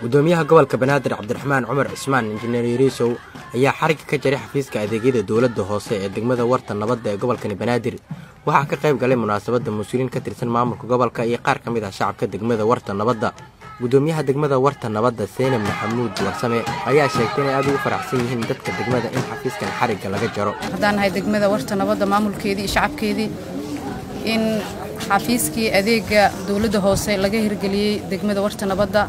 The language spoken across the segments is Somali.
gudoomiyaha gobolka Banaadir Cabdiraxmaan Cumar Cismaan injineer Yariisow ayaa xarig ka jaray xafiiska adeegyada dawladda hoose ee degmada Warta Nabadda ee gobolka Banaadir waxaa ka qayb galay munaasabadda mas'uuliyiin ka tirsan maamulka gobolka iyo qaar ka mid ah shacabka degmada Warta Nabadda. gudoomiyaha degmada Warta Nabadda Seenam Maxamuud Warsame ayaa sheegtay in aad ugu faraxsan yihiin dadka degmada in xafiiskan xarigga laga jaro. haddaan nahay degmada Warta Nabadda maamulkeedii iyo shacabkeedii in xafiiskii adeega dawladda hoose laga hirgeliyay degmada Warta Nabadda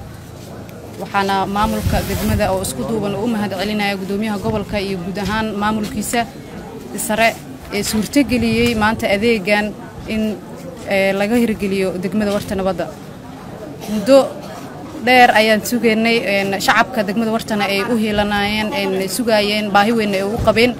waxaana maamulka degmada oo isku duuban u mahad celinaya gudoomiyaha gobolka iyo guud ahaan maamulkiisa sare ee suurtageliyay maanta adeegan in laga hirgeliyo degmada Warta Nabadda. muddo dheer ayaan sugeynay shacabka degmada Wartana ay u heelanayeen sugayeen baahi weyn ay u qabeen.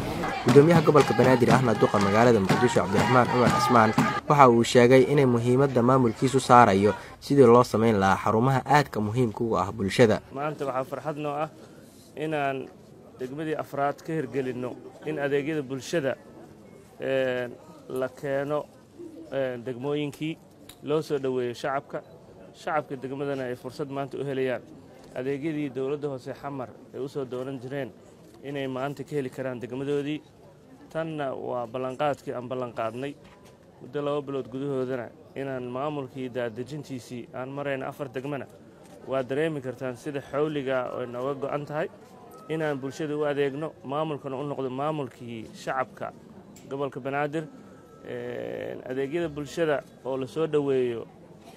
gudoomiyaha gobolka Banaadir ahna duqa magaalada Muqdisho Cabdiraxmaan Cumar Cismaan waxa uu sheegay inay muhiimadda maamulkiisu saarayo sidii loo sameyn lahaa xarumaha aadka muhiimka u ah bulshada. maanta waxaa farxad noo ah inaan degmadii afraad ka hirgelino in adeegyada bulshada la keeno degmooyinkii loo soo dhaweeyo shacabka degmadana ay fursad maanta u helayaan adeegyadii dawladda hoose xamar ay u soo dooran jireen inay maanta ka heli karaan degmadoodii. tanna waa ballanqaadkii aan ballanqaadnay muddo 2 bilood gudahoodana inaan maamulkii daadejintiisii aan marayna 4 degmana waa dareemi kartaan sida xawliga oo nooga go'an tahay inaan bulshada u adeegno maamulkana u noqdo maamulkii shacabka gobolka Banaadir. adeegyada bulshada oo la soo dhaweeyo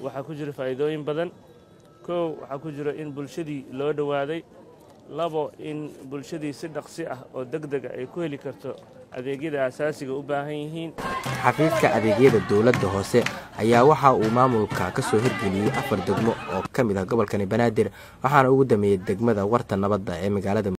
waxaa ku jira faa'iidooyin badan. waxaa ku jira in bulshadii loo dhawaaday. 2 in bulshadii si dhaqsi ah oo degdeg ah ay ku heli karto adeegyada asaasiga u baahan yihiin. xafiiska adeegyada dawladda hoose ayaa waxa uu maamulka ka soo hirgeliyay 4 degmo oo ka mid ah gobolka Banaadir waxaana ugu dambeeyay degmada Warta Nabadda ee magaalada